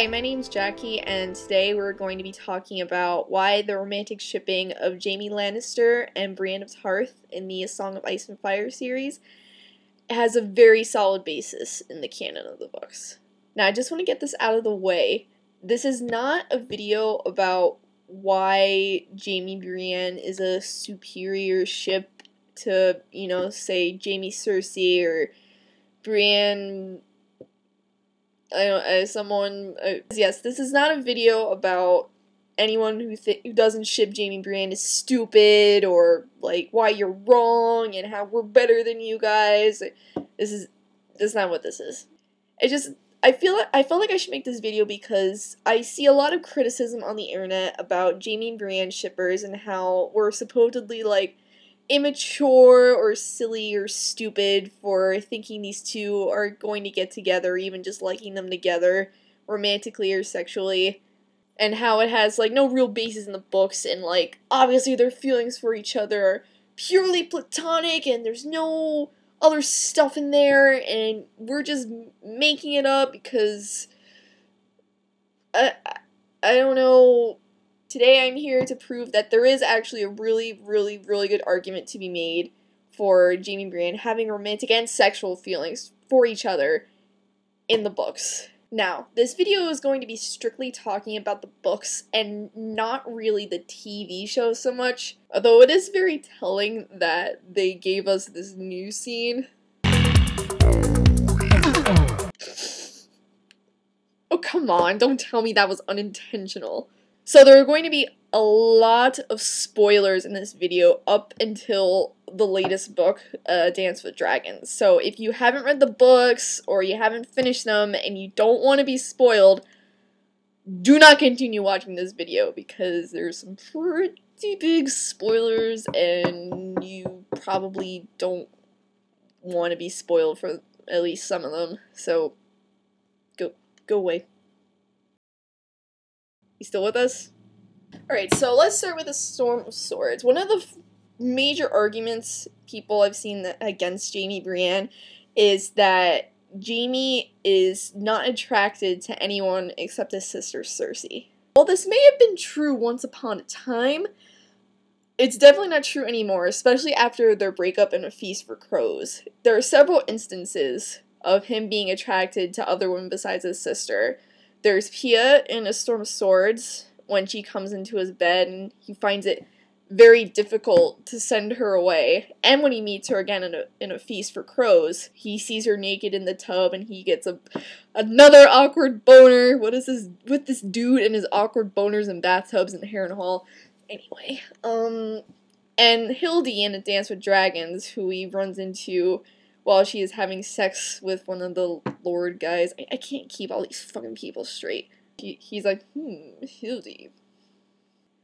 Hi, my name's Jackie, and today we're going to be talking about why the romantic shipping of Jaime Lannister and Brienne of Tarth in the A Song of Ice and Fire series has a very solid basis in the canon of the books. Now, I just want to get this out of the way. This is not a video about why Jaime Brienne is a superior ship to, say Jaime Cersei or Brienne. Yes, this is not a video about anyone who doesn't ship Jaime Brienne is stupid, or like why you're wrong and how we're better than you guys. That's not what this is. I felt like I should make this video because I see a lot of criticism on the internet about Jaime and Brienne shippers and how we're supposedly like immature or silly or stupid for thinking these two are going to get together, even just liking them together romantically or sexually, and how it has like no real basis in the books, and like obviously their feelings for each other are purely platonic and there's no other stuff in there, and we're just making it up because I don't know. Today I'm here to prove that there is actually a really good argument to be made for Jaime and Brienne having romantic and sexual feelings for each other in the books. Now, this video is going to be strictly talking about the books and not really the TV show so much, although it is very telling that they gave us this new scene. Oh, come on, don't tell me that was unintentional. So there are going to be a lot of spoilers in this video up until the latest book, Dance with Dragons. So if you haven't read the books or you haven't finished them and you don't want to be spoiled, do not continue watching this video because there's some pretty big spoilers and you probably don't want to be spoiled for at least some of them. So go away. You still with us? Alright, so let's start with the Storm of Swords. One of the major arguments people I've seen against Jaime Brienne is that Jaime is not attracted to anyone except his sister Cersei. While this may have been true once upon a time, it's definitely not true anymore, especially after their breakup in A Feast for Crows. There are several instances of him being attracted to other women besides his sister. There's Pia in A Storm of Swords, when she comes into his bed and he finds it very difficult to send her away. And when he meets her again in a Feast for Crows, he sees her naked in the tub and he gets another awkward boner. What is this with this dude and his awkward boners in bathtubs in Harrenhal? Anyway, and Hildy in A Dance with Dragons, who he runs into while she is having sex with one of the Lord guys. I can't keep all these fucking people straight. He's like, Hildy.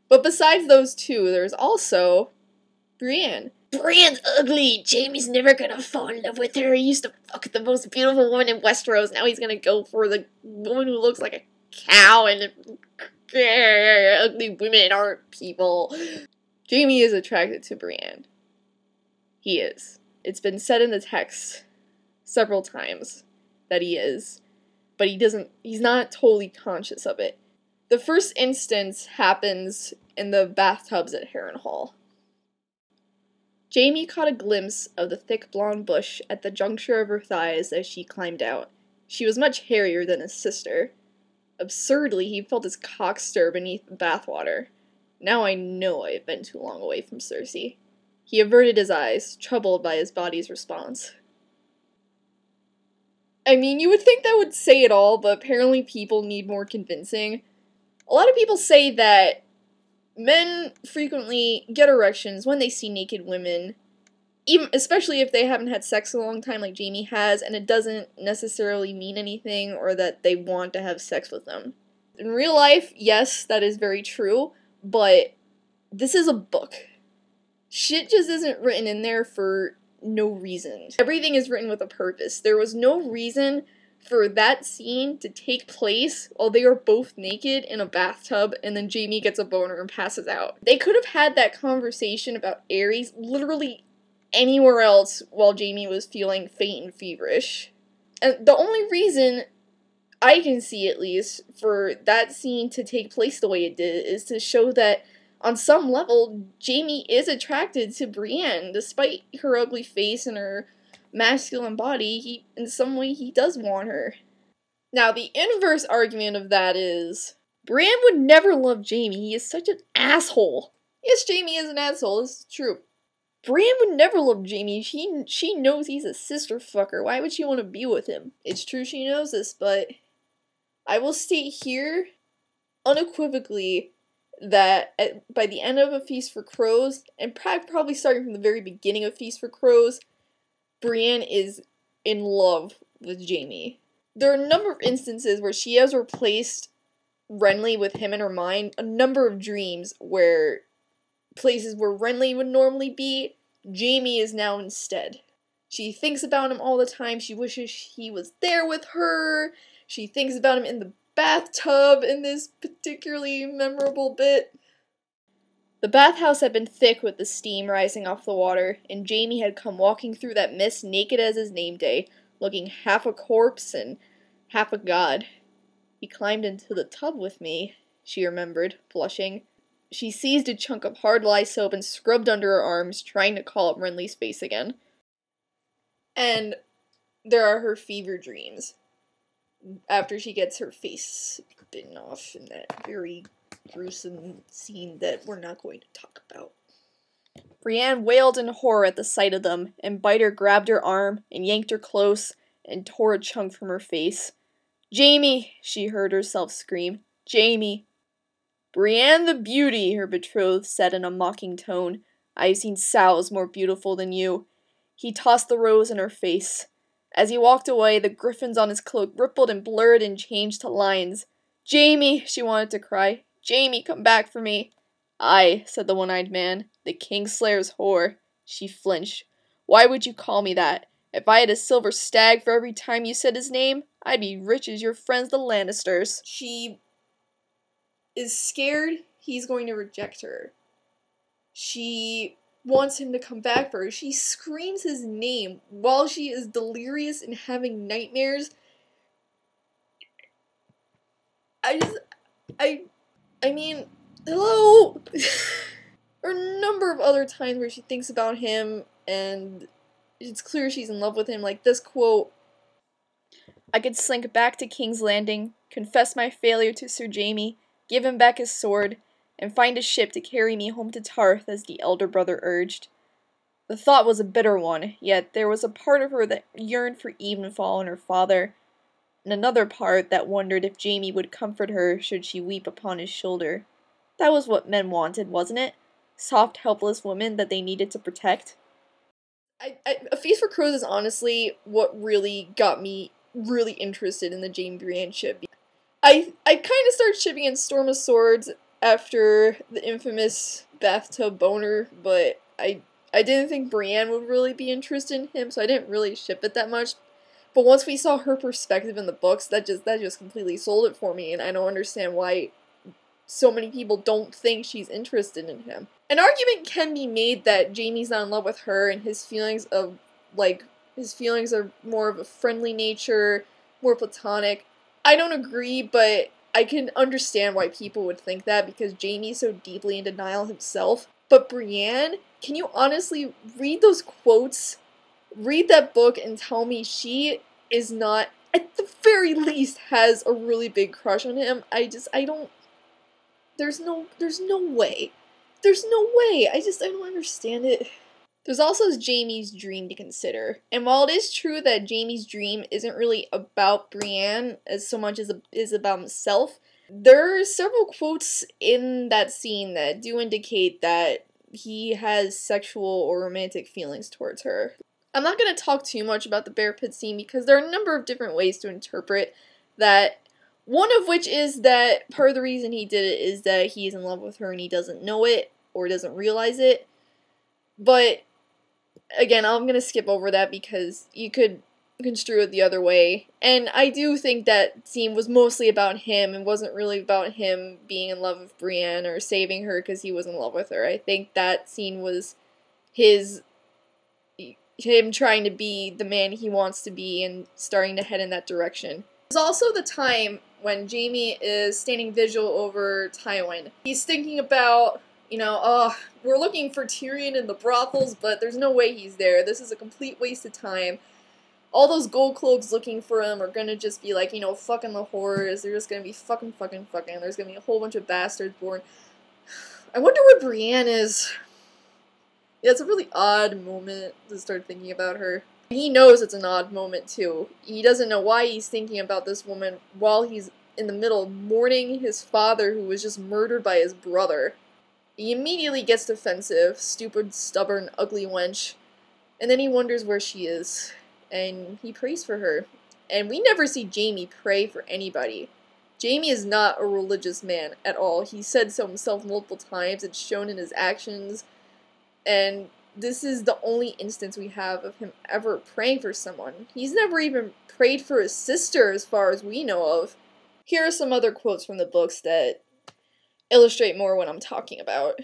But besides those two, there's also Brienne. Brienne's ugly. Jaime's never gonna fall in love with her. He used to fuck the most beautiful woman in Westeros. Now he's gonna go for the woman who looks like a cow, and ugly women aren't people. Jaime is attracted to Brienne. He is. It's been said in the text several times that he is, but he's not totally conscious of it. The first instance happens in the bathtubs at Harrenhal. Jaime caught a glimpse of the thick blonde bush at the juncture of her thighs as she climbed out. She was much hairier than his sister. Absurdly, he felt his cock stir beneath the bathwater. Now I know I have been too long away from Cersei. He averted his eyes, troubled by his body's response. I mean, you would think that would say it all, but apparently people need more convincing. A lot of people say that men frequently get erections when they see naked women, especially if they haven't had sex in a long time like Jaime has, and it doesn't necessarily mean anything or that they want to have sex with them. In real life, yes, that is very true, but this is a book. Shit just isn't written in there for no reason. Everything is written with a purpose. There was no reason for that scene to take place while they are both naked in a bathtub and then Jaime gets a boner and passes out. They could have had that conversation about Ares literally anywhere else while Jaime was feeling faint and feverish. And the only reason I can see at least, for that scene to take place the way it did, is to show that on some level, Jaime is attracted to Brienne, despite her ugly face and her masculine body. In some way, he does want her. Now, the inverse argument of that is, Brienne would never love Jaime. He is such an asshole. Yes, Jaime is an asshole. This is true. Brienne would never love Jaime. She knows he's a sister fucker. Why would she want to be with him? It's true she knows this, but I will state here unequivocally that by the end of A Feast for Crows, and probably starting from the very beginning of Feast for Crows, Brienne is in love with Jaime. There are a number of instances where she has replaced Renly with him in her mind. A number of dreams where places where Renly would normally be, Jaime is now instead. She thinks about him all the time. She wishes he was there with her. She thinks about him in the bathtub in this particularly memorable bit. The bathhouse had been thick with the steam rising off the water, and Jaime had come walking through that mist naked as his name day, looking half a corpse and half a god. He climbed into the tub with me, she remembered, blushing. She seized a chunk of hard lye soap and scrubbed under her arms, trying to call up Renly's face again. And there are her fever dreams, after she gets her face bitten off in that very gruesome scene that we're not going to talk about. Brienne wailed in horror at the sight of them, and Biter grabbed her arm and yanked her close and tore a chunk from her face. "Jaime!" she heard herself scream. "Jaime!" "Brienne the beauty," her betrothed said in a mocking tone. "I've seen sows more beautiful than you." He tossed the rose in her face. As he walked away, the griffins on his cloak rippled and blurred and changed to lions. "Jaime!" she wanted to cry. "Jaime, come back for me." "I," said the one-eyed man, "the Kingslayer's whore." She flinched. "Why would you call me that? If I had a silver stag for every time you said his name, I'd be rich as your friends the Lannisters." She is scared he's going to reject her. She wants him to come back for her. She screams his name while she is delirious and having nightmares. I mean, hello! There are a number of other times where she thinks about him and it's clear she's in love with him, like this quote, "I could slink back to King's Landing, confess my failure to Sir Jaime, give him back his sword, and find a ship to carry me home to Tarth as the elder brother urged." The thought was a bitter one, yet there was a part of her that yearned for Evenfall and her father, and another part that wondered if Jaime would comfort her should she weep upon his shoulder. That was what men wanted, wasn't it? Soft, helpless women that they needed to protect. A Feast for Crows is honestly what really got me really interested in the Jaime Brienne ship. I kind of started shipping in Storm of Swords after the infamous bathtub boner, but I didn't think Brienne would really be interested in him, so I didn't really ship it that much. But once we saw her perspective in the books, that just completely sold it for me, and I don't understand why so many people don't think she's interested in him. An argument can be made that Jaime's not in love with her, and his feelings are more of a friendly nature, more platonic. I don't agree, but I can understand why people would think that, because Jaime's so deeply in denial himself. But Brienne, can you honestly read those quotes, read that book, and tell me she is not, at the very least, has a really big crush on him? I don't, there's no way. There's no way. I don't understand it. There's also Jaime's dream to consider. And while it is true that Jaime's dream isn't really about Brienne as so much as it is about himself, there are several quotes in that scene that do indicate that he has sexual or romantic feelings towards her. I'm not going to talk too much about the bear pit scene because there are a number of different ways to interpret that. One of which is that part of the reason he did it is that he's in love with her and he doesn't know it or doesn't realize it. But again, I'm going to skip over that because you could construe it the other way. And I do think that scene was mostly about him and wasn't really about him being in love with Brienne or saving her because he was in love with her. I think that scene was him trying to be the man he wants to be and starting to head in that direction. It's also the time when Jaime is standing vigil over Tywin. He's thinking about, you know, oh, we're looking for Tyrion in the brothels, but there's no way he's there. This is a complete waste of time. All those gold cloaks looking for him are gonna just be like, you know, fucking the whores. They're just gonna be fucking. There's gonna be a whole bunch of bastards born. I wonder where Brienne is. Yeah, it's a really odd moment to start thinking about her. He knows it's an odd moment, too. He doesn't know why he's thinking about this woman while he's in the middle of mourning his father who was just murdered by his brother. He immediately gets defensive, stupid, stubborn, ugly wench, and then he wonders where she is, and he prays for her. And we never see Jaime pray for anybody. Jaime is not a religious man at all. He said so himself multiple times, it's shown in his actions, and this is the only instance we have of him ever praying for someone. He's never even prayed for his sister as far as we know of. Here are some other quotes from the books that illustrate more what I'm talking about.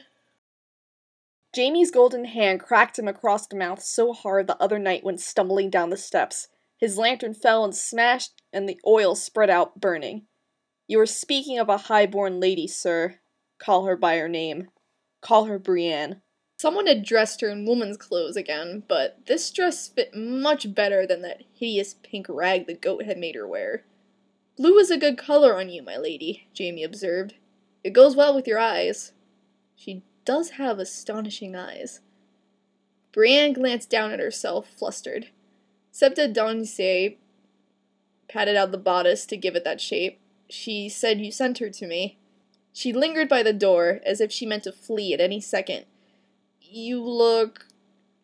Jaime's golden hand cracked him across the mouth so hard the other night when stumbling down the steps. His lantern fell and smashed, and the oil spread out, burning. You are speaking of a high-born lady, sir. Call her by her name. Call her Brienne. Someone had dressed her in woman's clothes again, but this dress fit much better than that hideous pink rag the goat had made her wear. Blue is a good color on you, my lady, Jaime observed. It goes well with your eyes. She does have astonishing eyes. Brienne glanced down at herself, flustered. Septa Donse patted out the bodice to give it that shape. She said you sent her to me. She lingered by the door, as if she meant to flee at any second. You look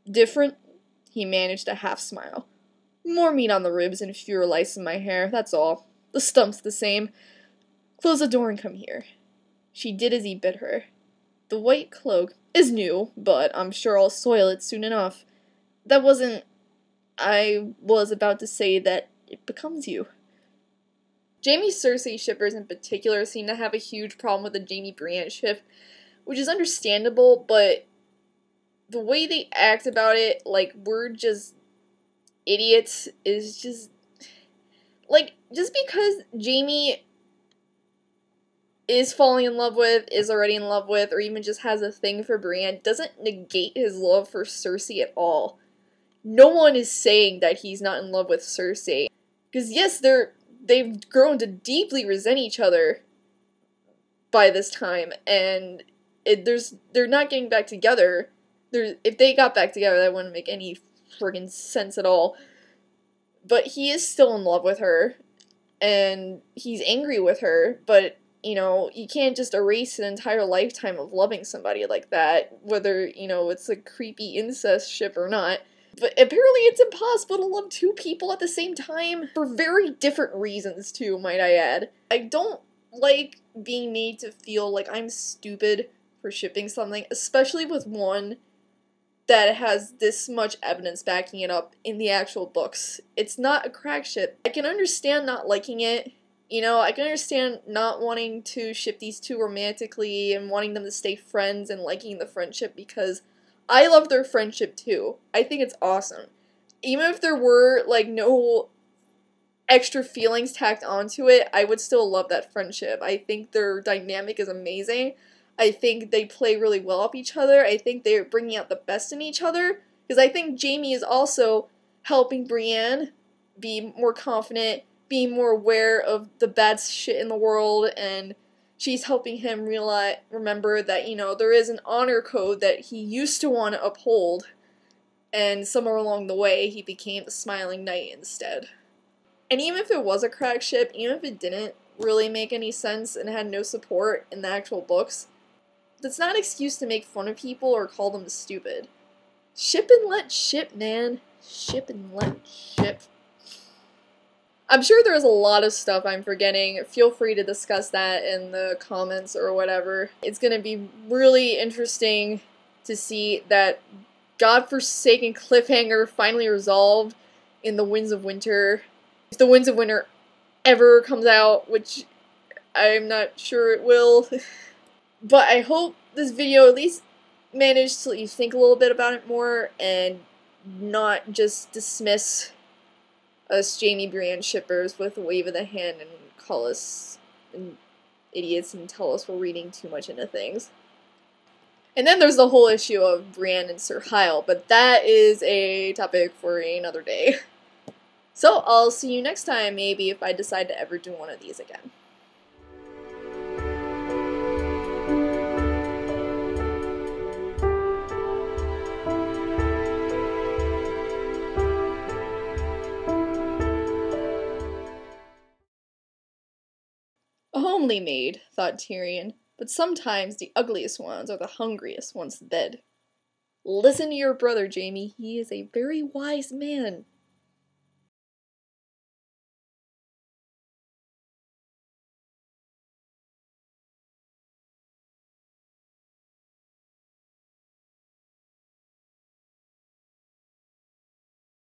different, he managed a half-smile. More meat on the ribs and fewer lice in my hair, that's all. The stump's the same. Close the door and come here. She did as he bid her. The white cloak is new, but I'm sure I'll soil it soon enough. That wasn't... I was about to say that it becomes you. Jaime Cersei shippers in particular seem to have a huge problem with the Jaime Brienne ship, which is understandable, but the way they act about it, like, we're just idiots, is just... Like, just because Jaime is falling in love with, is already in love with, or even just has a thing for Brienne, doesn't negate his love for Cersei at all. No one is saying that he's not in love with Cersei. Because yes, they've grown to deeply resent each other by this time, and they're not getting back together. If they got back together, that wouldn't make any friggin' sense at all. But he is still in love with her, and he's angry with her, but, you know, you can't just erase an entire lifetime of loving somebody like that, whether, you know, it's a creepy incest ship or not. But apparently it's impossible to love two people at the same time, for very different reasons too, might I add. I don't like being made to feel like I'm stupid for shipping something, especially with one that has this much evidence backing it up in the actual books. It's not a crack ship. I can understand not liking it. You know, I can understand not wanting to ship these two romantically and wanting them to stay friends and liking the friendship because I love their friendship too. I think it's awesome. Even if there were, like, no extra feelings tacked onto it, I would still love that friendship. I think their dynamic is amazing. I think they play really well off each other. I think they're bringing out the best in each other. Because I think Jaime is also helping Brienne be more confident, be more aware of the bad shit in the world, and she's helping him remember that, you know, there is an honor code that he used to want to uphold, and somewhere along the way, he became the Smiling Knight instead. And even if it was a crack ship, even if it didn't really make any sense and had no support in the actual books, that's not an excuse to make fun of people or call them stupid. Ship and let ship, man. Ship and let ship. I'm sure there's a lot of stuff I'm forgetting. Feel free to discuss that in the comments or whatever. It's gonna be really interesting to see that godforsaken cliffhanger finally resolved in The Winds of Winter. If The Winds of Winter ever comes out, which I'm not sure it will. But I hope this video at least managed to let you think a little bit about it more and not just dismiss us Jaime Brienne shippers with a wave of the hand and call us idiots and tell us we're reading too much into things. And then there's the whole issue of Brienne and Sir Hyle, but that is a topic for another day. So I'll see you next time, maybe, if I decide to ever do one of these again. A homely maid, thought Tyrion, but sometimes the ugliest ones are the hungriest ones to bed. Listen to your brother, Jaime. He is a very wise man.